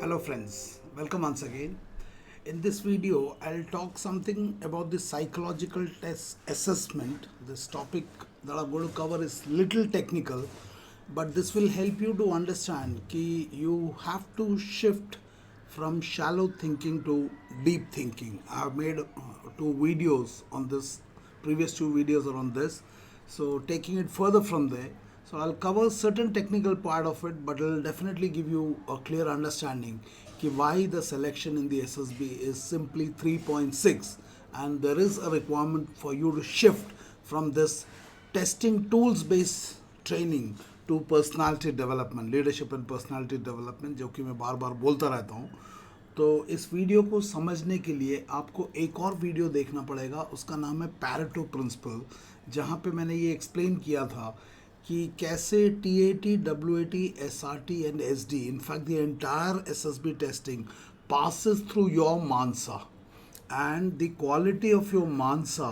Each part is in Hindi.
Hello friends, welcome once again. In this video, I'll talk something about the psychological test assessment. This topic that I'm going to cover is little technical, but this will help you to understand कि you have to shift from shallow thinking to deep thinking. I've made two videos on this, previous two videos are on this. So taking it further from there, so I'll cover certain technical part of it, but it'll definitely give you a clear understanding कि why the selection in the SSB is simply 3.6, and there is a requirement for you to shift from this testing tools based training to personality development, leadership and personality development, जो कि मैं बार बार बोलता रहता हूँ. तो इस वीडियो को समझने के लिए आपको एक और वीडियो देखना पड़ेगा. उसका नाम है पैरेटो प्रिंसिपल, जहाँ पे मैंने ये एक्सप्लेन किया था कि कैसे TAT, WAT, SRT and SD, in fact the entire SSB testing passes through your mansa, and the quality of your mansa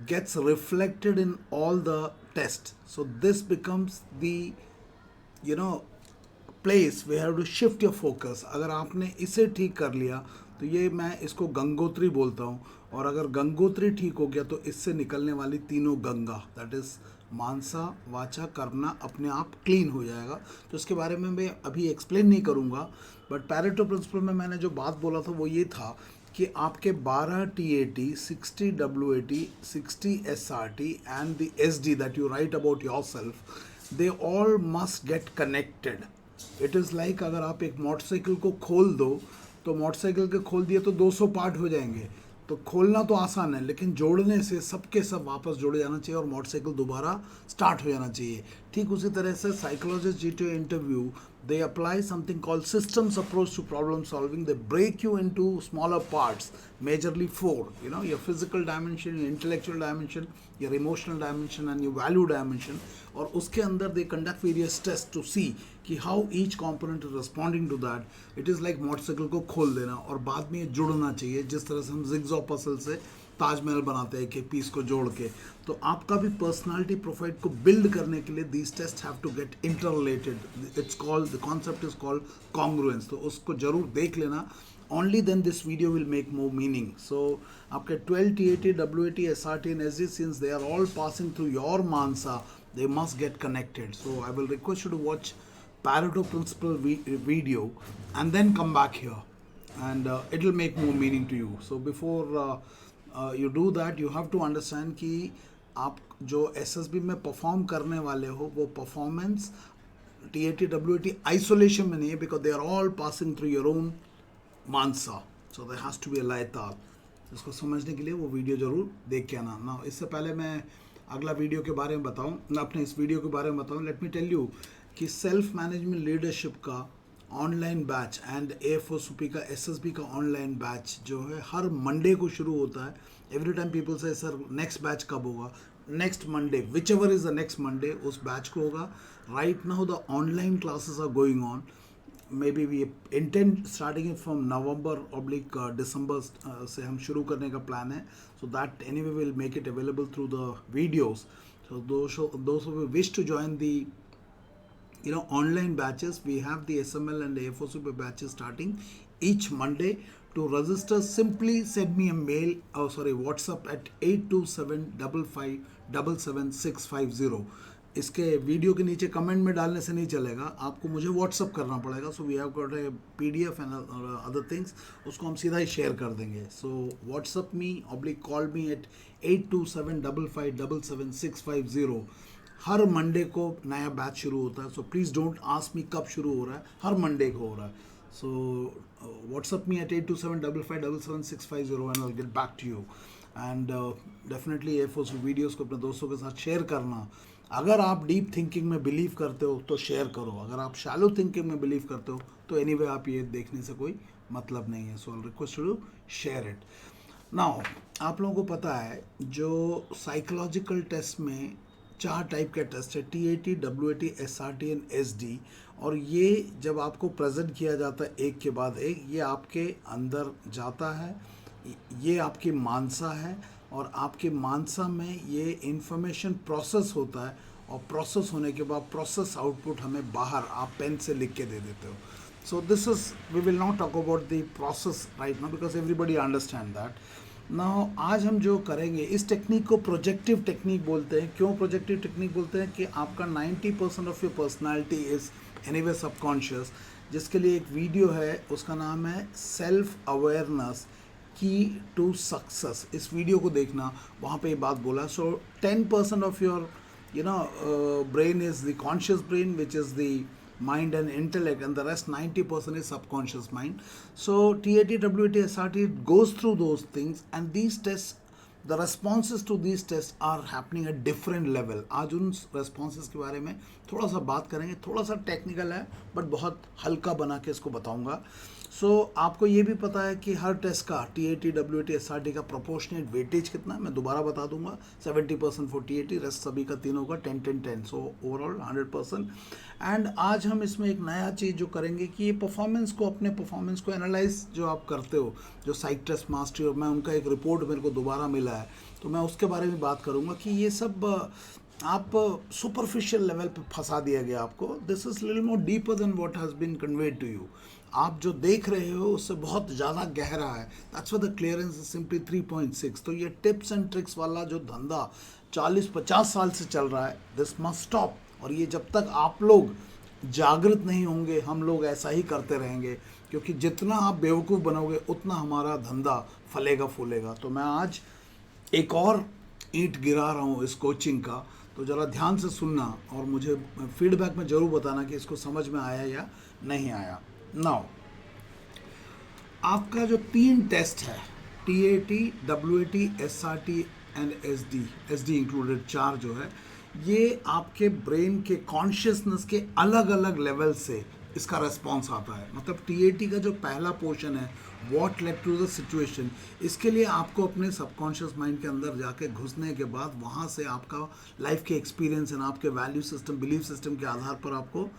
gets reflected in all the tests. So this becomes the, you know, place we have to shift your focus. अगर आपने इसे ठीक कर लिया तो ये मैं इसको गंगोत्री बोलता हूँ, और अगर गंगोत्री ठीक हो गया तो इससे निकलने वाली तीनों गंगा, दैट इज़ मानसा वाचा करना, अपने आप क्लीन हो जाएगा. तो इसके बारे में मैं अभी एक्सप्लेन नहीं करूँगा, बट पैरेटो प्रिंसिपल में मैंने जो बात बोला था वो ये था कि आपके 12 TAT, 60 WAT, 60 SRT and the SD that you right about your self, they all must get connected. It is like अगर आप एक मोटरसाइकिल को खोल दो, तो मोटरसाइकिल के खोल दिए तो 200 पार्ट हो जाएंगे. तो खोलना तो आसान है, लेकिन जोड़ने से सबके सब वापस जोड़े जाना चाहिए और मोटरसाइकिल दोबारा स्टार्ट हो जाना चाहिए. ठीक उसी तरह से psychologist GTO interview, they apply something called systems approach to problem solving. They break you into smaller parts, majorly four, you know, your physical dimension, your intellectual dimension, your emotional dimension and your value dimension. और उसके अंदर they conduct various tests to see कि how each component is responding to that. It is like motorcycle को खोल देना और बाद में ये जुड़ना चाहिए, जिस तरह से हम जिगजॉ पजल से ताजमहल बनाते हैं कि पीस को जोड़ के. तो आपका भी पर्सनालिटी प्रोफाइल को बिल्ड करने के लिए these test have to get interrelated. It's called, the concept is called congruence. तो उसको जरूर देख लेना. only then this video will make more meaning. So आपके 12 TAT, WAT, SRT and SD, since they are all passing through your mansa, they must get connected. So I will request you to watch Pareto principle video and then come back here, and it will make more meaning to you. So before you do that, you have to understand कि आप जो SSB में परफॉर्म करने वाले हो वो परफॉर्मेंस TAT, WAT आइसोलेशन में नहीं है, because they are all passing through your own मानसा. So there has to be a लय ताल. इसको समझने के लिए वो वीडियो जरूर देख के आना. ना इससे पहले मैं अगला वीडियो के बारे में बताऊं, मैं अपने इस वीडियो के बारे में बताऊं, लेट मी टेल यू कि सेल्फ मैनेजमेंट लीडरशिप का ऑनलाइन बैच एंड AFOSP का SSB का ऑनलाइन बैच जो है हर मंडे को शुरू होता है. एवरी टाइम पीपल से सर नेक्स्ट बैच कब होगा, next Monday, whichever is the next Monday उस बैच को होगा. Right now the online classes are going on. maybe we intend starting it from November/December से हम शुरू करने का प्लान है. So that anyway will make it available through the videos. So those who wish to join the online batches, we have the SML and the AFOSP batches starting each Monday. To register, simply send me a mail, WhatsApp at 8275577650. इसके वीडियो के नीचे कमेंट में डालने से नहीं चलेगा, आपको मुझे व्हाट्सअप करना पड़ेगा. So we have got a PDF and other things, उसको हम सीधा ही शेयर कर देंगे. So WhatsApp me call me at 8275577650. हर मंडे को नया बैच शुरू होता है. So please don't ask me कब शुरू हो रहा है, हर मंडे को हो रहा है. So WhatsApp me at 8275577650 and I get back to you. And definitely AFOSP videos को अपने दोस्तों के साथ शेयर करना. अगर आप डीप थिंकिंग में बिलीव करते हो तो शेयर करो, अगर आप शैलो थिंकिंग में बिलीव करते हो तो एनीवे आप ये देखने से कोई मतलब नहीं है. So I request you to share it. Now आप लोगों को पता है जो साइकोलॉजिकल टेस्ट में 4 टाइप के टेस्ट है, TAT, WAT, SRT and SD. और ये जब आपको प्रेजेंट किया जाता है एक के बाद एक, ये आपके अंदर जाता है, ये आपकी मानसा है, और आपके मानसा में ये इंफॉर्मेशन प्रोसेस होता है, और प्रोसेस होने के बाद प्रोसेस आउटपुट हमें बाहर आप पेन से लिख के दे देते हो. So this is, we will not talk about the process right now because everybody understand that. Now आज हम जो करेंगे इस टेक्निक को प्रोजेक्टिव टेक्निक बोलते हैं. क्यों प्रोजेक्टिव टेक्निक बोलते हैं? कि आपका 90% of your personality is anyway subconscious, जिसके लिए एक वीडियो है, उसका नाम है सेल्फ अवेयरनेस की टू सक्सेस. इस वीडियो को देखना, वहाँ पे ये बात बोला. सो 10% of your brain is the conscious brain, which is the mind and intellect, and the rest 90% is subconscious mind. So TAT, WAT, SRT goes through those things, and these tests, the responses to these tests are happening at different level. आज उन responses के बारे में थोड़ा सा बात करेंगे. थोड़ा सा टेक्निकल है बट बहुत हल्का बना के इसको बताऊंगा. सो आपको ये भी पता है कि हर टेस्ट का TAT, WAT, SRT का प्रोपोर्शनेट वेटेज कितना है, मैं दोबारा बता दूंगा. 70% फॉर TAT, रेस्ट सभी का तीनों का 10-10-10, सो ओवरऑल 100%. एंड आज हम इसमें एक नया चीज़ जो करेंगे कि ये परफॉर्मेंस को, अपने परफॉर्मेंस को एनालाइज जो आप करते हो, जो साइक टेस्ट मास्टरी, और मैं उनका एक रिपोर्ट मेरे को दोबारा मिला है, तो मैं उसके बारे में बात करूँगा कि ये सब आप सुपरफिशियल लेवल पे फंसा दिया गया आपको. This is little more deeper than what has been conveyed to you. आप जो देख रहे हो उससे बहुत ज़्यादा गहरा है. That's why the clearance is simply 3.6. तो ये टिप्स एंड ट्रिक्स वाला जो धंधा 40-50 साल से चल रहा है, दिस मस्ट स्टॉप. और ये जब तक आप लोग जागृत नहीं होंगे, हम लोग ऐसा ही करते रहेंगे, क्योंकि जितना आप बेवकूफ़ बनोगे उतना हमारा धंधा फलेगा फूलेगा. तो मैं आज एक और ईंट गिरा रहा हूँ इस कोचिंग का, तो ज़रा ध्यान से सुनना और मुझे फीडबैक में ज़रूर बताना कि इसको समझ में आया या नहीं आया. नाउ आपका जो 3 टेस्ट है, TAT, WAT, SRT and SD included, 4 जो है, ये आपके ब्रेन के कॉन्शियसनेस के अलग अलग लेवल से इसका रेस्पॉन्स आता है. मतलब TAT का जो पहला पोर्शन है, what led to the situation, इसके लिए आपको अपने सबकॉन्शियस माइंड के अंदर जाके घुसने के बाद वहाँ से आपका लाइफ के एक्सपीरियंस एंड आपके वैल्यू सिस्टम, बिलीफ सिस्टम के आधार पर आपको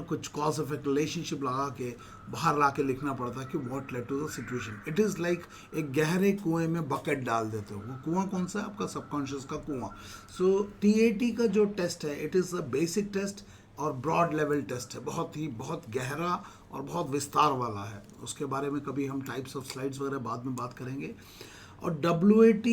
कुछ कॉज इफेक्ट रिलेशनशिप लगा के बाहर ला के लिखना पड़ता है कि what led to the situation. It is like एक गहरे कुएं में बकेट डाल देते हो. वो कुआं कौन सा है? आपका सबकॉन्शियस का कुआं. सो TAT का जो टेस्ट है, it is a basic test और ब्रॉड लेवल टेस्ट है. बहुत गहरा और बहुत विस्तार वाला है. उसके बारे में कभी हम टाइप्स ऑफ स्लाइड्स वगैरह बाद में बात करेंगे. और WAT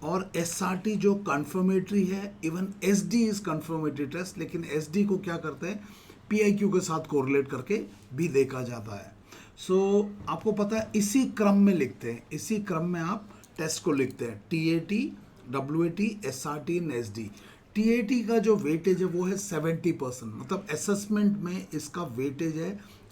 और SRT जो कन्फर्मेटरी है, even SD is confirmatory test, लेकिन SD को क्या करते हैं, PIQ के साथ कोरिलेट करके भी देखा जाता है. सो आपको पता है, इसी क्रम में लिखते हैं, इसी क्रम में आप टेस्ट को लिखते हैं, TAT, WAT, SRT and SD. TAT का जो वेटेज है वो है 70%. मतलब असेसमेंट में इसका वेटेज है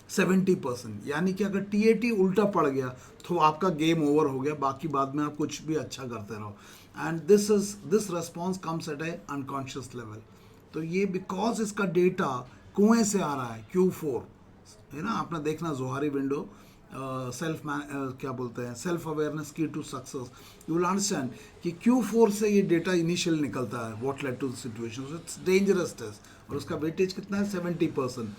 70%. यानी कि अगर TAT उल्टा पड़ गया तो आपका गेम ओवर हो गया, बाकी बाद में आप कुछ भी अच्छा करते रहो. And this response comes at A unconscious level. तो ये बिकॉज इसका डेटा कुएं से आ रहा है, Q4 है ना. आपने देखना जोहारी विंडो, क्या बोलते हैं, सेल्फ अवेयरनेस की to success. You will understand कि Q4 से ये डेटा इनिशियल निकलता है, what led to the situation. It's dangerous test और उसका वेटेज कितना है, 70%.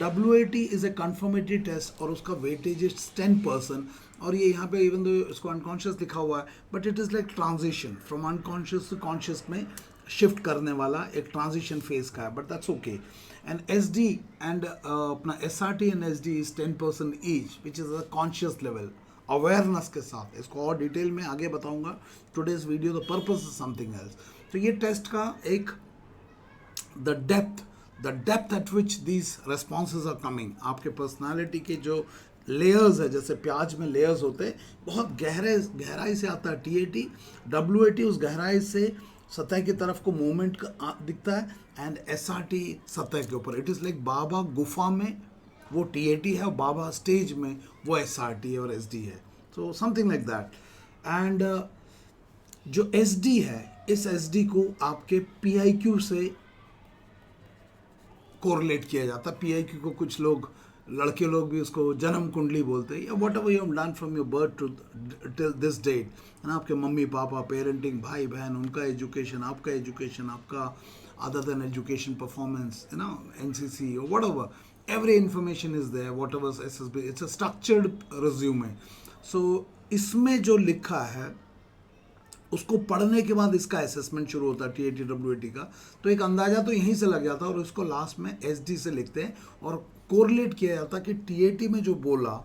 WAT is a confirmatory test और उसका वेटेज इज 10%. और ये यहाँ पे इवन दो इसको अनकॉन्शियस लिखा हुआ है, but it is like transition from unconscious to conscious में शिफ्ट करने वाला एक ट्रांजिशन फेज का है, but that's okay. And SD and अपना SRT and SD is 10% each, which is a conscious level awareness के साथ. इसको और डिटेल में आगे बताऊंगा. Today's video the purpose is something else. तो ये टेस्ट का एक the depth at which these responses are coming, आपके पर्सनालिटी के जो लेयर्स है, जैसे प्याज में लेयर्स होते हैं, बहुत गहराई से आता है TAT. WAT उस गहराई से सतह की तरफ को मूवमेंट दिखता है, एंड SRT सतह के ऊपर. इट इज़ लाइक बाबा गुफा में वो TAT है और बाबा स्टेज में वो SRT है और SD है. So something like that. And जो SD है, इस SD को आपके PIQ से कोरिलेट किया जाता है. PIQ को कुछ लोग, लड़के लोग भी उसको जन्म कुंडली बोलते हैं, या whatever you have done from your birth to till this date, है ना. आपके मम्मी पापा, पेरेंटिंग, भाई बहन, उनका एजुकेशन, आपका एजुकेशन, आपका अदर देन एजुकेशन परफॉर्मेंस, है ना, NCC और what ever, every information is there, what ever SSB, it's a structured resume. So इसमें जो लिखा है उसको पढ़ने के बाद इसका असेसमेंट शुरू होता है TAT, WAT का. तो एक अंदाज़ा तो यहीं से लग जाता है और उसको लास्ट में SD से लिखते हैं. और कोरिलेट किया जाता कि टीएटी में जो बोला,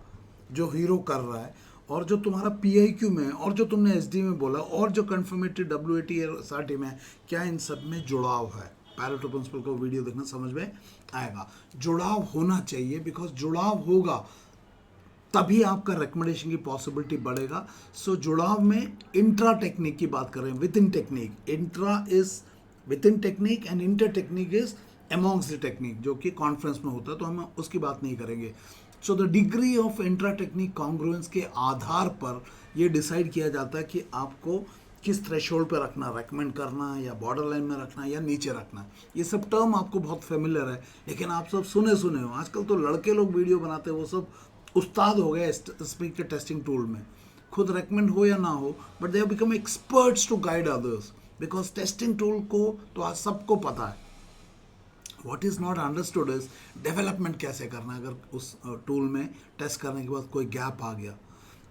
जो हीरो कर रहा है, और जो तुम्हारा पीआईक्यू में, और जो तुमने एसडी में बोला, और जो कन्फर्मेटिव डब्ल्यूएटी और एसआरटी में, क्या इन सब में जुड़ाव है। पैरेटो प्रिंसिपल को वीडियो देखना समझ में आएगा। जुड़ाव होना चाहिए, बिकॉज जुड़ाव होगा तभी आपका रिकमेंडेशन की पॉसिबिलिटी बढ़ेगा। सो जुड़ाव में इंट्रा टेक्निक की बात कर रहे हैं, with in technique. Intra is with in technique and inter technique is amongst the technique, जो कि कॉन्फ्रेंस में होता है, तो हम उसकी बात नहीं करेंगे। So the degree of intra technique congruence के आधार पर यह डिसाइड किया जाता है कि आपको किस थ्रेशोल्ड पे रखना, रेकमेंड करना है या बॉर्डर लाइन में रखना है या नीचे रखना है। ये सब टर्म आपको बहुत फेमिलियर है, लेकिन आप सब सुने हो। आजकल तो लड़के लोग वीडियो बनाते हैं, वो सब उस्ताद हो गए स्पीकर टेस्टिंग टूल में, खुद रेकमेंड हो या ना हो, but they have become experts to guide others, because testing tool को तो आज सबको पता है। What is not understood is development कैसे करना है अगर उस टूल में टेस्ट करने के बाद कोई गैप आ गया।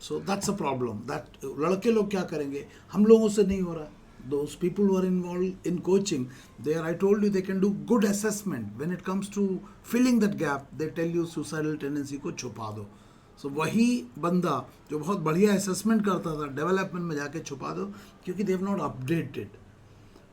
So that's a problem. That लड़के लोग क्या करेंगे, हम लोगों से नहीं हो रहा है। Those people who are involved in coaching, I told you, they can do good assessment. When it comes to filling that gap, they tell you suicidal tendency को छुपा दो। So वही बंदा जो बहुत बढ़िया असेसमेंट करता था, डेवलपमेंट में जाके छुपा दो, क्योंकि they have not updated.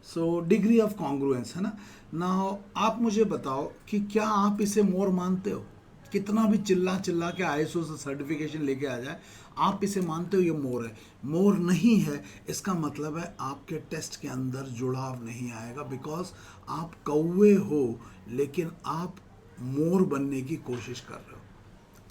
So degree of congruence है ना। नाउ आप मुझे बताओ कि क्या आप इसे मोर मानते हो? कितना भी चिल्ला चिल्ला के आईएसओ से सर्टिफिकेशन लेके आ जाए, आप इसे मानते हो ये मोर है? मोर नहीं है, इसका मतलब है आपके टेस्ट के अंदर जुड़ाव नहीं आएगा, बिकॉज आप कौवे हो लेकिन आप मोर बनने की कोशिश कर रहे हो।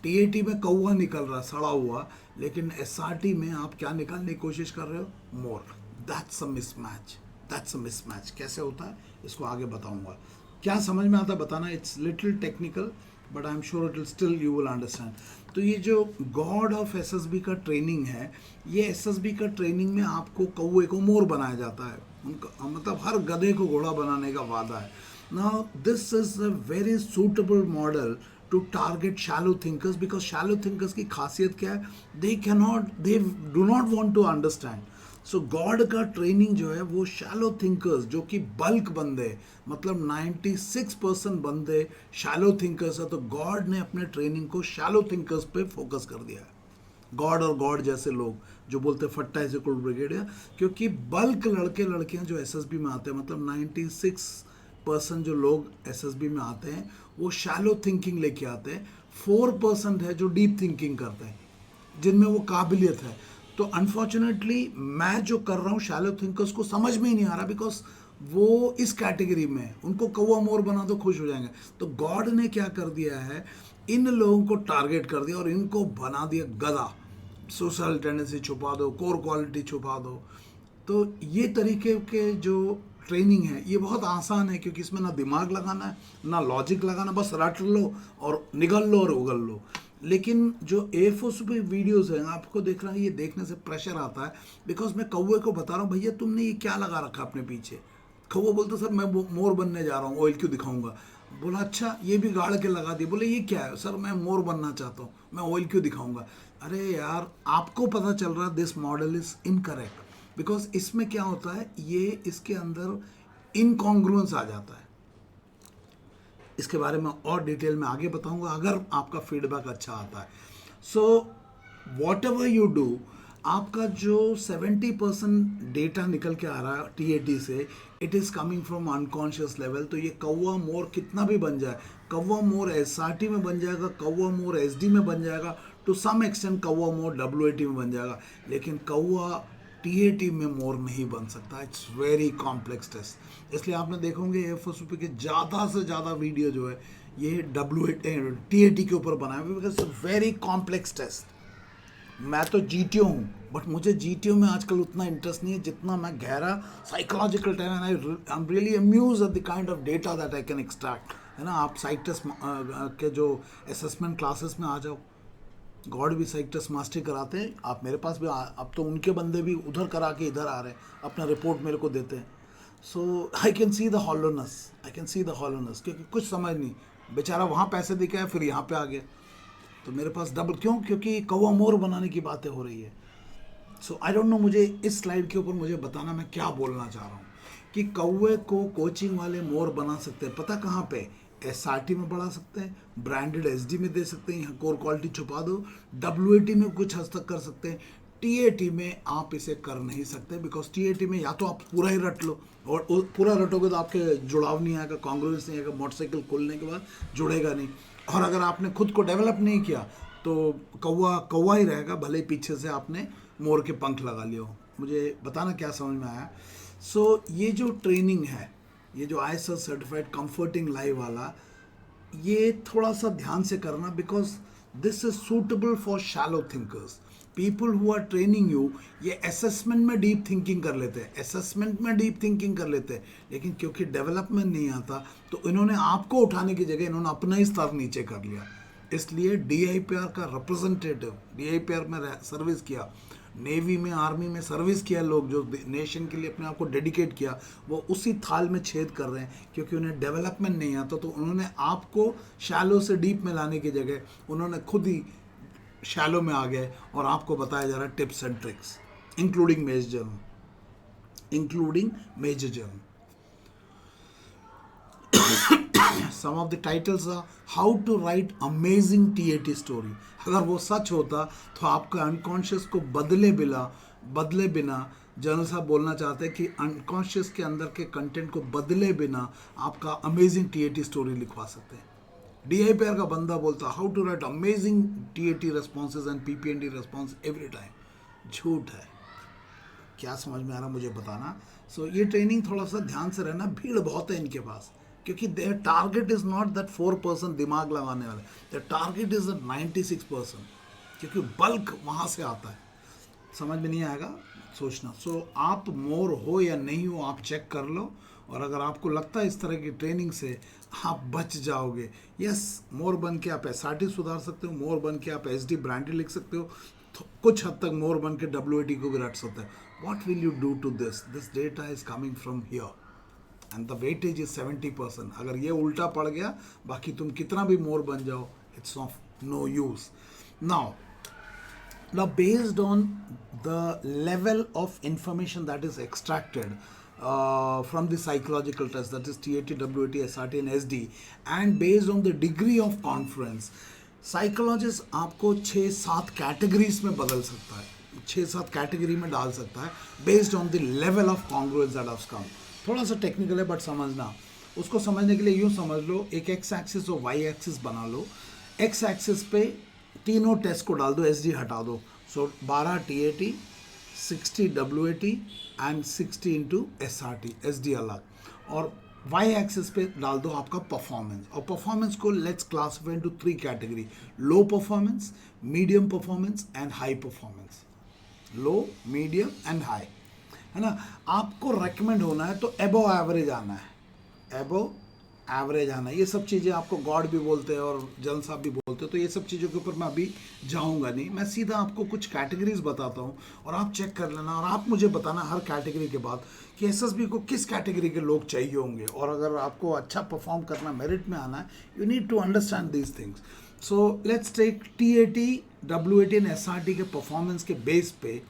टीएटी में कौवा निकल रहा सड़ा हुआ, लेकिन एसआरटी में आप क्या निकालने की कोशिश कर रहे हो? More. That's a mismatch. That's a mismatch. कैसे होता है इसको आगे बताऊंगा। क्या समझ में आता है बताना। It's little technical, but I am sure it will still you will understand. तो ये जो गॉड ऑफ एसएसबी का ट्रेनिंग है, ये एसएसबी का ट्रेनिंग में आपको कौवे को मोर बनाया जाता है। उनका मतलब हर गधे को घोड़ा बनाने का वादा है। Now this is a very suitable model to target shallow thinkers, because shallow thinkers की खासियत क्या है? They do not want to understand. So god का ट्रेनिंग जो है वो शैलो थिंकर्स, जो कि बल्क बंदे, मतलब 96% बंदे शैलो थिंकर्स है, तो गॉड ने अपने ट्रेनिंग को शैलो थिंकर्स पे फोकस कर दिया है। गॉड और गॉड जैसे लोग जो बोलते हैं फट्टा इज इक्वल ब्रिगेड, क्योंकि बल्क लड़के लड़कियां जो एसएसबी में आते हैं, मतलब 96% जो लोग एसएसबी में आते हैं वो शैलो थिंकिंग लेके आते हैं। 4% है जो डीप थिंकिंग करते हैं, जिनमें वो काबिलियत है। तो अनफॉर्चुनेटली मैं जो कर रहा हूँ शैलो थिंकर्स को समझ में ही नहीं आ रहा, बिकॉज वो इस कैटेगरी में है। उनको कौवा मोर बना दो, खुश हो जाएंगे। तो गॉड ने क्या कर दिया है, इन लोगों को टारगेट कर दिया और इनको बना दिया गधा। सोशल टेंडेंसी छुपा दो, कोर क्वालिटी छुपा दो। तो ये तरीके के जो ट्रेनिंग है ये बहुत आसान है, क्योंकि इसमें ना दिमाग लगाना है ना लॉजिक लगाना, बस रट लो और निगल लो और उगल लो। लेकिन जो एफओस पे वीडियोस हैं आपको देख रहा है, ये देखने से प्रेशर आता है, बिकॉज मैं कौवे को बता रहा हूँ, भैया तुमने ये क्या लगा रखा अपने पीछे। कौवा बोलता सर मैं मोर बनने जा रहा हूँ, ऑयल क्यों दिखाऊंगा। बोला अच्छा, ये भी गाड़ के लगा दिया। बोले ये क्या है? सर मैं मोर बनना चाहता हूँ, मैं ऑयल क्यों दिखाऊंगा। अरे यार, आपको पता चल रहा है this model is incorrect, because इसमें क्या होता है, ये इसके अंदर इनकॉन्ग्रुएंस आ जाता है। इसके बारे में और डिटेल में आगे बताऊंगा अगर आपका फीडबैक अच्छा आता है। So what ever you do, आपका जो 70% डेटा निकल के आ रहा है टीएटी से, it is coming from unconscious level. तो ये कौवा मोर कितना भी बन जाए, कौवा मोर एसआरटी में बन जाएगा, कौवा मोर एसडी में बन जाएगा, टू सम एक्सटेंट कौवा मोर डब्ल्यूएटी में बन जाएगा, लेकिन कौवा टीएटी में मोर नहीं बन सकता। It's very complex test. इसलिए आपने देखोगे एफओसपी के ज़्यादा से ज़्यादा वीडियो जो है ये टीएटी के ऊपर बनाए हुए, बिकॉज वेरी कॉम्प्लेक्स टेस्ट। मैं तो जीटीओ हूँ, बट मुझे जीटीओ में आजकल उतना इंटरेस्ट नहीं है जितना मैं गहरा psychological time, and I am really amuse at the kind of data that I can extract, है ना। आप साइक टेस्ट के जो असेसमेंट क्लासेस में आ जाओ, गॉड भी साइक टेस्ट मास्टरी कराते हैं, आप मेरे पास भी अब तो उनके बंदे भी उधर करा के इधर आ रहे हैं, अपना रिपोर्ट मेरे को देते हैं। So I can see the hollowness, I can see the hollowness, क्योंकि कुछ समझ नहीं, बेचारा वहाँ पैसे दे के आया फिर यहाँ पे आ गया, तो मेरे पास डबल क्यों, क्योंकि कौवा मोर बनाने की बातें हो रही है। सो आई डोंट नो, मुझे इस स्लाइड के ऊपर मुझे बताना मैं क्या बोलना चाह रहा हूँ, कि कौवे को कोचिंग वाले मोर बना सकते हैं। पता कहाँ पे? SRT में बढ़ा सकते हैं, ब्रांडेड SD में दे सकते हैं, यहाँ कोर क्वालिटी छुपा दो, WAT में कुछ हद तक कर सकते हैं, TAT में आप इसे कर नहीं सकते, बिकॉज TAT में या तो आप पूरा ही रट लो, और पूरा रटोगे तो आपके जुड़ाव नहीं आएगा, कॉन्ग्रुएंस नहीं आएगा, मोटरसाइकिल खोलने के बाद जुड़ेगा नहीं, और अगर आपने खुद को डेवलप नहीं किया तो कौवा कौवा ही रहेगा, भले ही पीछे से आपने मोर के पंख लगा लिए हो। मुझे बताना क्या समझ में आया। सो ये जो ट्रेनिंग है, ये जो ISO सर्टिफाइड कंफर्टिंग लाइव वाला, ये थोड़ा सा ध्यान से करना, because this is suitable for shallow thinkers, people who are training you. ये असेसमेंट में डीप थिंकिंग कर लेते हैं, असेसमेंट में डीप थिंकिंग कर लेते हैं, लेकिन क्योंकि डेवलपमेंट नहीं आता तो इन्होंने आपको उठाने की जगह इन्होंने अपना ही स्तर नीचे कर लिया। इसलिए DIPR का रिप्रेजेंटेटिव, DIPR में सर्विस किया, नेवी में, आर्मी में सर्विस किया, लोग जो नेशन के लिए अपने आप को डेडिकेट किया, वो उसी थाल में छेद कर रहे हैं, क्योंकि उन्हें डेवलपमेंट नहीं आता। तो उन्होंने आपको शैलो से डीप में लाने की जगह उन्होंने खुद ही शैलो में आ गए, और आपको बताया जा रहा है tips and tricks, including major journal. Some of the titles are how to write amazing TAT story। अगर वो सच होता तो आपका अनकॉन्शियस को बदले बिना जनरल साहब बोलना चाहते हैं कि अनकॉन्शियस के अंदर के कंटेंट को बदले बिना आपका अमेजिंग TAT स्टोरी लिखवा सकते हैं। DIPR का बंदा बोलता how to write amazing TAT responses and PPND response every time. झूठ है। क्या समझ में आ रहा मुझे बताना। सो ये ट्रेनिंग थोड़ा सा ध्यान से रहना, भीड़ बहुत है इनके पास, क्योंकि their target is not that 4% दिमाग लगाने वाले, देयर टारगेट इज 96%, क्योंकि बल्क वहाँ से आता है। समझ में नहीं आएगा सोचना। सो आप मोर हो या नहीं हो, आप चेक कर लो, और अगर आपको लगता है इस तरह की ट्रेनिंग से आप बच जाओगे, यस, मोर बन के आप SRT सुधार सकते हो, मोर बन के आप SD ब्रांडेड लिख सकते हो, कुछ हद तक मोर बन के WAT को भी रट सकते हैं। What will you do to this data is coming from here and the weightage is 70%। अगर ये उल्टा पड़ गया, बाकी तुम कितना भी मोर बन जाओ, it's of no use. Now based on the level of information that is extracted from the psychological test, that is TAT, WAT, SRT and SD, and based on the degree of confidence, psychologist आपको 6-7 कैटेगरीज में बदल सकता है, 6-7 कैटेगरी में डाल सकता है, based on the level of congruence that has come. थोड़ा सा टेक्निकल है बट समझना, उसको समझने के लिए यूँ समझ लो, एक एक्स एक्सिस और वाई एक्सिस बना लो। एक्स एक्सिस पे तीनों टेस्ट को डाल दो, SD हटा दो, सो 12 TAT, 60 WAT and 60 into SRT, SD अलग, और वाई एक्सिस पे डाल दो आपका परफॉर्मेंस। और परफॉर्मेंस को let's classify into 3 category, low performance, medium performance and high performance. Low, medium and high, है ना। आपको रेकमेंड होना है तो एबो एवरेज आना है, एबो एवरेज आना है। ये सब चीज़ें आपको गॉड भी बोलते हैं और जनरल साहब भी बोलते हैं, तो ये सब चीज़ों के ऊपर मैं अभी जाऊंगा नहीं, मैं सीधा आपको कुछ कैटेगरीज बताता हूँ और आप चेक कर लेना, और आप मुझे बताना हर कैटेगरी के बाद कि SSB को किस कैटेगरी के लोग चाहिए होंगे। और अगर आपको अच्छा परफॉर्म करना, मेरिट में आना है, you need to understand these things. So let's take TAT, WAT and SRT के परफॉर्मेंस के बेस पे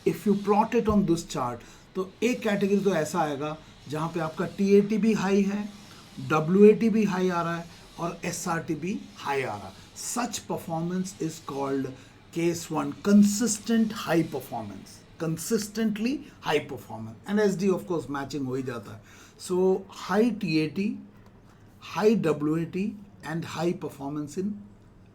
if you plot it on this chart, तो एक कैटेगरी तो ऐसा आएगा जहाँ पे आपका TAT भी हाई है, WAT भी हाई आ रहा है और SRT भी हाई आ रहा है। Such performance is called case 1 consistent high performance, consistently high performance, and SD of course matching हो ही जाता है। So high TAT, high WAT and high performance in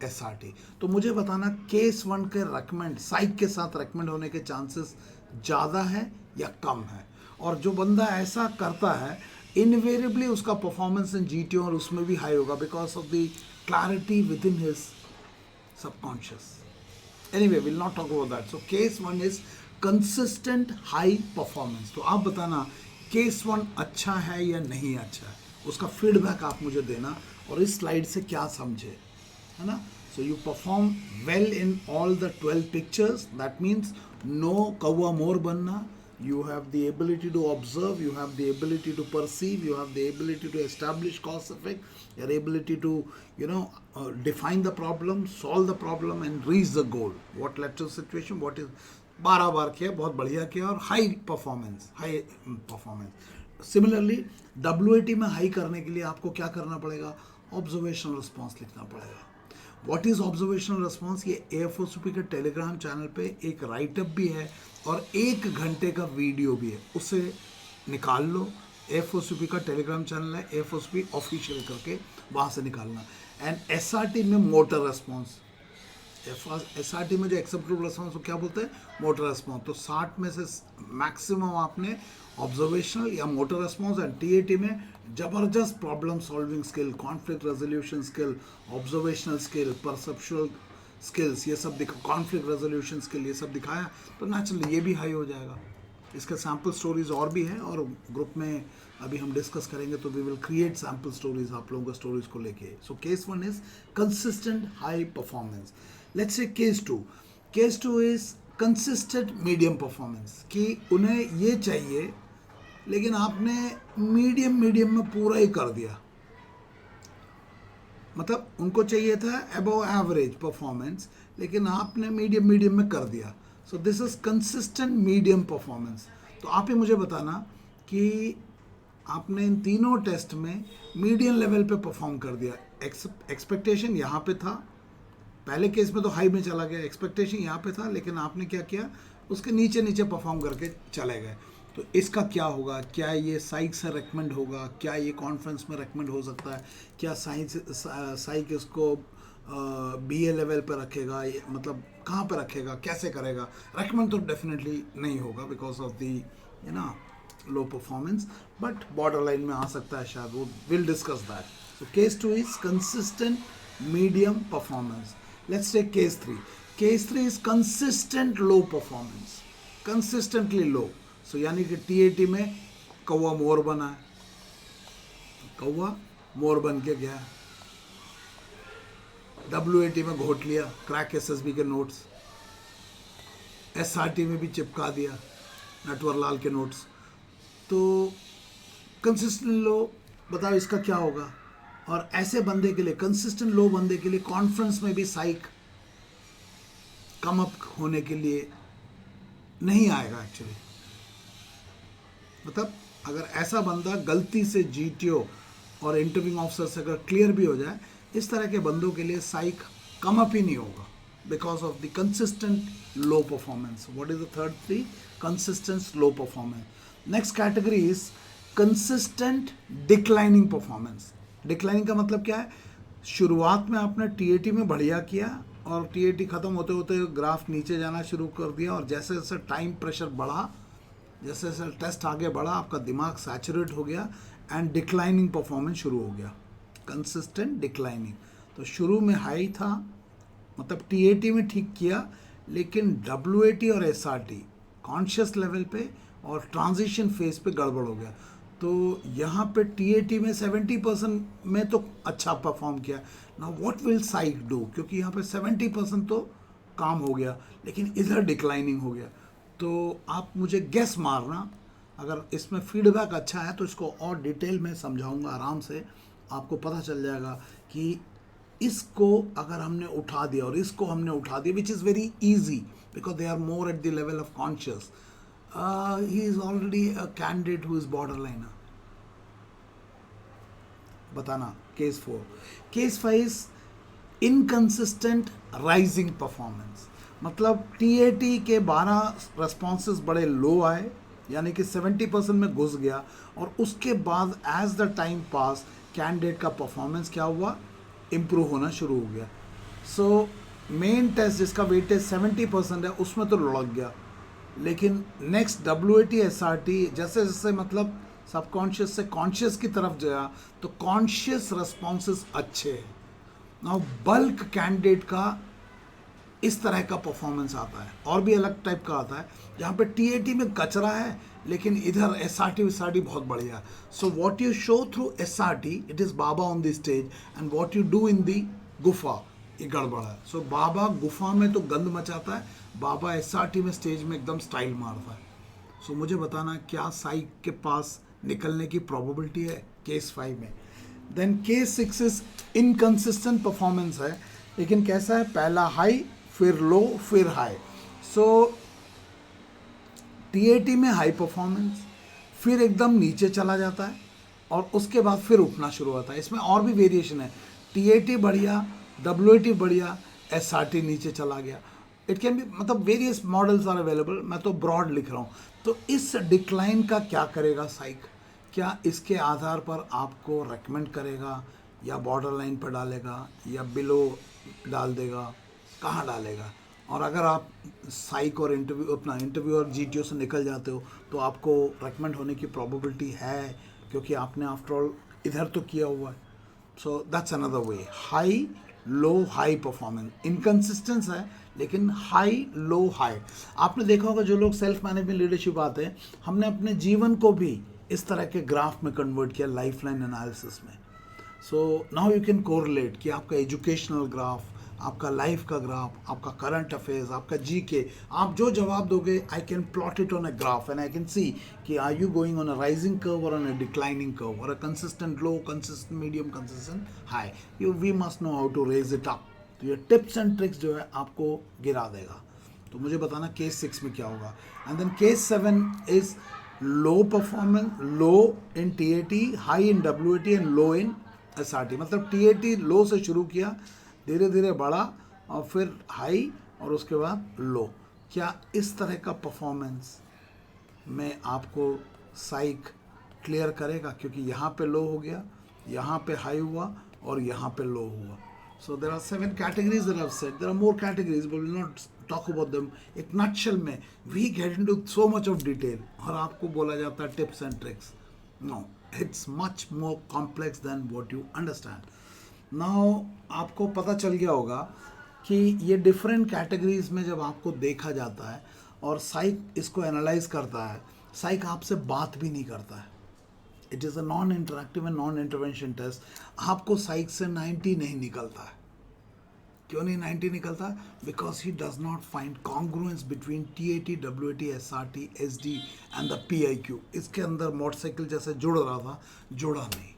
SRT। तो मुझे बताना केस 1 के रेकमेंड, साइक के साथ रेकमेंड होने के चांसेस ज़्यादा है या कम है। और जो बंदा ऐसा करता है इनवेरिएबली उसका परफॉर्मेंस इन GTO और उसमें भी हाई होगा, because of the clarity with in his subconscious. Anyway, will not talk about that. So case 1 is consistent high performance. तो आप बताना केस 1 अच्छा है या नहीं अच्छा है, उसका फीडबैक आप मुझे देना, और इस स्लाइड से क्या समझे, है ना। So you perform well in all the 12 pictures, that means no कौवा मोर बनना, you have the ability to observe, you have the ability to perceive, you have the ability to establish cause effect, your ability to define the problem, solve the problem and reach the goal, what led to the situation, what is 12 बार किया, बहुत बढ़िया किया, और हाई परफॉर्मेंस। सिमिलरली WAT में हाई करने के लिए आपको क्या करना पड़ेगा, ऑब्जर्वेशनल रिस्पॉन्स लिखना पड़ेगा। What is observational response? ये AFOSP के टेलीग्राम चैनल पे एक राइटअप भी है और 1 घंटे का वीडियो भी है, उसे निकाल लो। AFOSP का टेलीग्राम चैनल है AFOSP ऑफिशियल करके, वहाँ से निकालना। एंड SRT में मोटर रेस्पॉन्स, SRT में जो एक्सेप्टेबल रेस्पॉन्स को क्या बोलते हैं? Motor response. तो 60 में से मैक्सिमम आपने ऑब्जर्वेशनल या मोटर रेस्पॉन्स, एंड TAT में जबरदस्त problem solving skill, conflict resolution skill, observational skill, perceptual skills, ये सब दिखा, कॉन्फ्लिक्ट रेजोल्यूशन स्किल, ये सब दिखाया तो नेचुरली ये भी हाई हो जाएगा। इसके सैम्पल स्टोरीज और भी हैं और ग्रुप में अभी हम डिस्कस करेंगे, तो we will create sample stories आप लोगों को स्टोरीज को लेके। So case 1 is consistent high performance. Let's say case 2। Case 2 is consistent medium performance, कि उन्हें ये चाहिए लेकिन आपने मीडियम में पूरा ही कर दिया, मतलब उनको चाहिए था अबव एवरेज परफॉर्मेंस लेकिन आपने मीडियम में कर दिया। So this is consistent medium performance. तो आप ही मुझे बताना कि आपने इन तीनों टेस्ट में मीडियम लेवल पे परफॉर्म कर दिया। एक्सपेक्टेशन यहाँ पे था, पहले केस में तो हाई में चला गया, एक्सपेक्टेशन यहाँ पे था, लेकिन आपने क्या किया, उसके नीचे परफॉर्म करके चले गए। तो इसका क्या होगा? क्या ये साइक से रेकमेंड होगा? क्या ये कॉन्फ्रेंस में रेकमेंड हो सकता है? क्या साइक इसको BA लेवल पर रखेगा? मतलब कहाँ पे रखेगा, कैसे करेगा? रेकमेंड तो डेफिनेटली नहीं होगा because of the low performance, but border line में आ सकता है शायद, वो will discuss that. So case 2 is consistent medium performance. Let's take case 3. Case 3 is consistent low performance, consistently low. So यानी कि TAT में कौवा मोर बना है, कौवा मोर बन के गया, WAT में घोट लिया क्रैक SSB के नोट्स, SRT में भी चिपका दिया नटवरलाल के नोट्स। तो कंसिस्टेंट लो, बताओ इसका क्या होगा? और ऐसे बंदे के लिए, कंसिस्टेंट लो बंदे के लिए, कॉन्फ्रेंस में भी साइक कम अप होने के लिए नहीं आएगा एक्चुअली। मतलब अगर ऐसा बंदा गलती से GTO और इंटरव्यूइंग ऑफिसर से अगर क्लियर भी हो जाए, इस तरह के बंदों के लिए साइक कम अप ही नहीं होगा because of the consistent low performance. What is the third three? Consistent low performance. Next category is consistent declining performance. Declining का मतलब क्या है? शुरुआत में आपने TAT में बढ़िया किया और TAT ख़त्म होते होते ग्राफ नीचे जाना शुरू कर दिया, और जैसे जैसे टाइम प्रेशर बढ़ा, जैसे जैसे टेस्ट आगे बढ़ा, आपका दिमाग सैचुरेट हो गया एंड डिक्लाइनिंग परफॉर्मेंस शुरू हो गया, कंसिस्टेंट डिक्लाइनिंग। तो शुरू में हाई था, मतलब TAT में ठीक किया, लेकिन WAT और SRT कॉन्शियस लेवल पे और ट्रांजिशन फेज पे गड़बड़ हो गया। तो यहाँ पे TAT में 70% में तो अच्छा परफॉर्म किया। Now what will psych do? क्योंकि यहाँ पे 70% तो काम हो गया, लेकिन इधर डिक्लाइनिंग हो गया। तो आप मुझे गेस मारना, अगर इसमें फीडबैक अच्छा है तो इसको और डिटेल में समझाऊंगा आराम से, आपको पता चल जाएगा कि इसको अगर हमने उठा दिया और इसको हमने उठा दिया, which is very easy because they are more at the level of conscious. He is already a candidate who is border liner. बताना case 4। Case 5 inconsistent rising performance, मतलब TAT के 12 रेस्पॉन्सेस बड़े लो आए, यानी कि 70% में घुस गया, और उसके बाद as the time pass candidate का परफॉर्मेंस क्या हुआ? इम्प्रूव होना शुरू हो गया। सो मेन टेस्ट जिसका वेटेज 70% है उसमें तो लुढ़क गया, लेकिन नेक्स्ट WAT SRT जैसे जैसे मतलब सबकॉन्शियस से कॉन्शियस की तरफ गया तो कॉन्शियस रेस्पॉन्सेस अच्छे हैं। नाउ बल्क कैंडिडेट का इस तरह का परफॉर्मेंस आता है, और भी अलग टाइप का आता है, जहाँ पे TAT में कचरा है लेकिन इधर SRT बहुत बढ़िया है। So what you show through SRT, it is baba on the stage, and what you do in the gufa, ये गड़बड़ है। सो बाबा गुफा में तो गंद मचाता है, बाबा SRT में स्टेज में एकदम स्टाइल मारता है। सो मुझे बताना क्या साइक के पास निकलने की प्रोबेबिलिटी है केस 5 में। Then case 6 is inconsistent performance है, लेकिन कैसा है? पहला हाई, फिर लो, फिर हाई। सो TAT में हाई परफॉर्मेंस, फिर एकदम नीचे चला जाता है, और उसके बाद फिर उठना शुरू होता है। इसमें और भी वेरिएशन है, टीएटी बढ़िया, डब्ल्यूएटी बढ़िया, एसआरटी नीचे चला गया। इट कैन बी, मतलब वेरियस मॉडल्स आर अवेलेबल, मैं तो ब्रॉड लिख रहा हूँ। तो इस डिक्लाइन का क्या करेगा साइक? क्या इसके आधार पर आपको रेकमेंड करेगा, या बॉर्डर लाइन पर डालेगा, या बिलो डाल देगा, कहाँ डालेगा? और अगर आप साइक और इंटरव्यू और जीटीओ से निकल जाते हो तो आपको रेकमेंड होने की प्रोबेबिलिटी है, क्योंकि आपने आफ्टर ऑल इधर तो किया हुआ है। So that's another way. High low high performance, inconsistence है लेकिन हाई लो हाई। आपने देखा होगा जो लोग सेल्फ मैनेजमेंट लीडरशिप आते हैं, हमने अपने जीवन को भी इस तरह के ग्राफ में कन्वर्ट किया, लाइफ लाइन एनालिसिस में। So now you can correlate कि आपका एजुकेशनल ग्राफ, आपका लाइफ का ग्राफ, आपका करंट अफेयर्स, आपका जीके, आप जो जवाब दोगे I can plot it on a graph and I can see कि are you going on a rising curve और ऑन अ डिक्लाइनिंग कर्व, और a consistent low, consistent medium, consistent high. You we must know how to raise it up. तो ये टिप्स एंड ट्रिक्स जो है आपको गिरा देगा। तो मुझे बताना केस 6 में क्या होगा। And then case 7 is low performance, low in TAT, high in WAT and low in SRT. मतलब टीएटी लो से शुरू किया, धीरे धीरे बढ़ा और फिर हाई और उसके बाद लो। क्या इस तरह का परफॉर्मेंस में आपको साइक क्लियर करेगा? क्योंकि यहाँ पे लो हो गया, यहाँ पे हाई हुआ और यहाँ पे लो हुआ। So there are 7 categories that I've said. There are more categories, but we'll not talk about them. एक नटशेल में we get into so much of detail और आपको बोला जाता है tips and tricks. No, it's much more complex than what you understand. Now आपको पता चल गया होगा कि ये डिफरेंट कैटेगरीज में जब आपको देखा जाता है और साइक इसको एनालाइज करता है, साइक आपसे बात भी नहीं करता है। It is a non interactive and non intervention test. आपको साइक से 90 नहीं निकलता है। क्यों नहीं 90 निकलता? Because he does not find congruence between TAT, WAT, SRT, SD and the PIQ. इसके अंदर मोटरसाइकिल जैसे जुड़ रहा था, जुड़ा नहीं,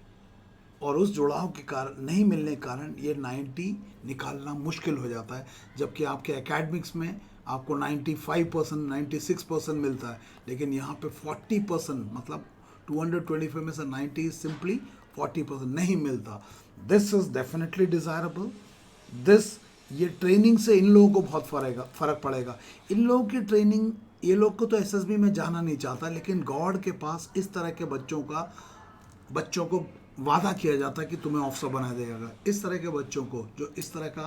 और उस जुड़ाव के कारण नहीं मिलने के कारण ये 90 निकालना मुश्किल हो जाता है। जबकि आपके एकेडमिक्स में आपको 95%, 96% मिलता है, लेकिन यहाँ पे 40%, मतलब 225 में से 90 सिंपली 40% नहीं मिलता। This is definitely desirable. This, ये ट्रेनिंग से इन लोगों को बहुत फ़र्क पड़ेगा। इन लोगों की ट्रेनिंग, ये लोग को तो एसएसबी में जाना नहीं चाहता, लेकिन गॉड के पास इस तरह के बच्चों को वादा किया जाता है कि तुम्हें ऑफिसर बना देगा। इस तरह के बच्चों को, जो इस तरह का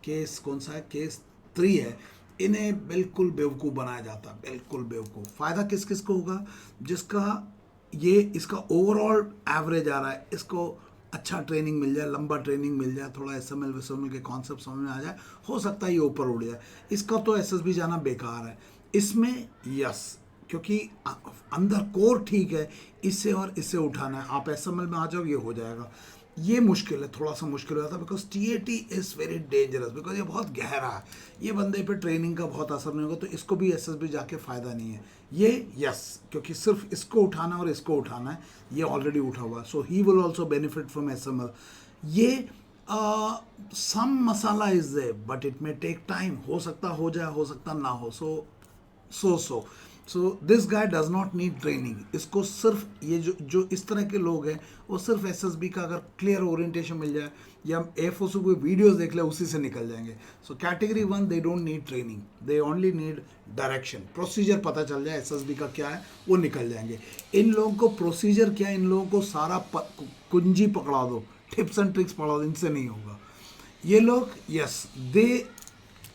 केस, कौन सा है, केस 3 है, इन्हें बिल्कुल बेवकूफ़ बनाया जाता है, बिल्कुल बेवकूफ़। फ़ायदा किस किस को होगा? जिसका इसका ओवरऑल एवरेज आ रहा है, इसको अच्छा ट्रेनिंग मिल जाए, लंबा ट्रेनिंग मिल जाए, थोड़ा एसएमएल वेसएमएल के कॉन्सेप्ट समझ में आ जाए, हो सकता है ये ऊपर उड़ जाए। इसका तो एसएसबी जाना बेकार है। इसमें यस, क्योंकि अंदर कोर ठीक है, इससे और इससे उठाना है, आप एसएमएल में आ जाओ, ये हो जाएगा। ये मुश्किल है, थोड़ा सा मुश्किल हो जाता है, because TAT is very dangerous, because ये बहुत गहरा है। ये बंदे पे ट्रेनिंग का बहुत असर नहीं होगा, तो इसको भी एसएसबी जाके फ़ायदा नहीं है। ये यस, क्योंकि सिर्फ इसको उठाना और इसको उठाना है, ये ऑलरेडी उठा हुआ है, so he will also benefit from SML. ये some masala is there, but it may take time. हो सकता हो जाए, हो सकता ना हो। So this guy does not need training. इसको सिर्फ ये जो इस तरह के लोग हैं, वो सिर्फ एसएसबी का अगर क्लियर ओरिएंटेशन मिल जाए या एफओसी कोई वीडियोस देख ले, उसी से निकल जाएंगे। So category 1 they don't need training, they only need direction. Procedure पता चल जाए एसएसबी का क्या है, वो निकल जाएंगे। इन लोगों को प्रोसीजर क्या है, इन लोगों को सारा कुंजी पकड़ा दो, टिप्स एंड ट्रिक्स पढ़ा दो, इनसे नहीं होगा। ये लोग यस,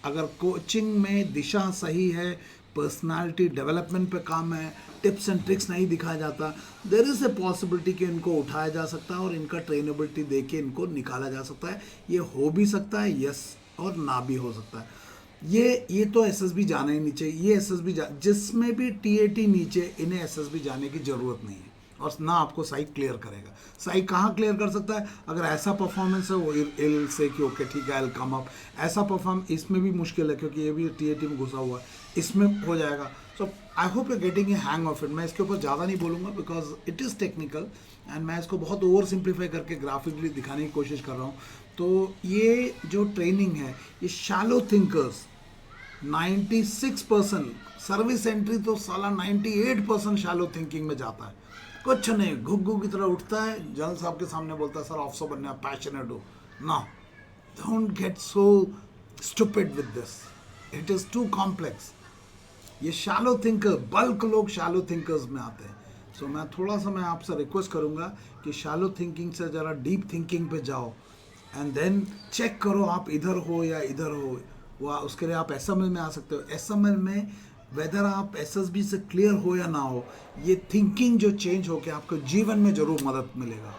अगर कोचिंग में दिशा सही है, पर्सनालिटी डेवलपमेंट पे काम है, टिप्स एंड ट्रिक्स नहीं दिखाया जाता, देयर इज़ ए पॉसिबिलिटी कि इनको उठाया जा सकता है और इनका ट्रेनेबिलिटी दे के इनको निकाला जा सकता है। ये हो भी सकता है यस, और ना भी हो सकता है। ये तो एसएसबी जाना ही नहीं चाहिए। ये एसएसबी जिसमें भी टीएटी नीचे, इन्हें एसएसबी जाने की ज़रूरत नहीं है, और ना आपको साइक क्लियर करेगा। साइक कहाँ क्लियर कर सकता है? अगर ऐसा परफॉर्मेंस है वो इल से कि ओके ठीक है, आई कम अप। ऐसा परफॉर्म इसमें भी मुश्किल है, क्योंकि ये भी टीएटी में घुसा हुआ है, इसमें हो जाएगा। So I hope you getting a hang of it. मैं इसके ऊपर ज़्यादा नहीं बोलूँगा, because it is technical and मैं इसको बहुत ओवर सिंप्लीफाई करके ग्राफिकली दिखाने की कोशिश कर रहा हूँ। तो ये जो ट्रेनिंग है, ये शैलो थिंकर्स 96%, सर्विस एंट्री तो साला 98% शैलो थिंकिंग में जाता है। कुछ नहीं, घुग्गू की तरह उठता है, जनरल साहब के सामने बोलता है सर ऑफिसर बनने में पैशनेट हो। No, don't get so stupid with this, it is too complex. ये शैलो थिंकर, बल्क लोग शैलो थिंकर्स में आते हैं। सो मैं थोड़ा सा, मैं आपसे रिक्वेस्ट करूंगा कि शैलो थिंकिंग से ज़रा डीप थिंकिंग पे जाओ, एंड देन चेक करो आप इधर हो या इधर हो। वह उसके लिए आप एसएमएल में आ सकते हो। एसएमएल में वेदर आप एसएसबी से क्लियर हो या ना हो, ये थिंकिंग जो चेंज होकर आपको जीवन में ज़रूर मदद मिलेगा।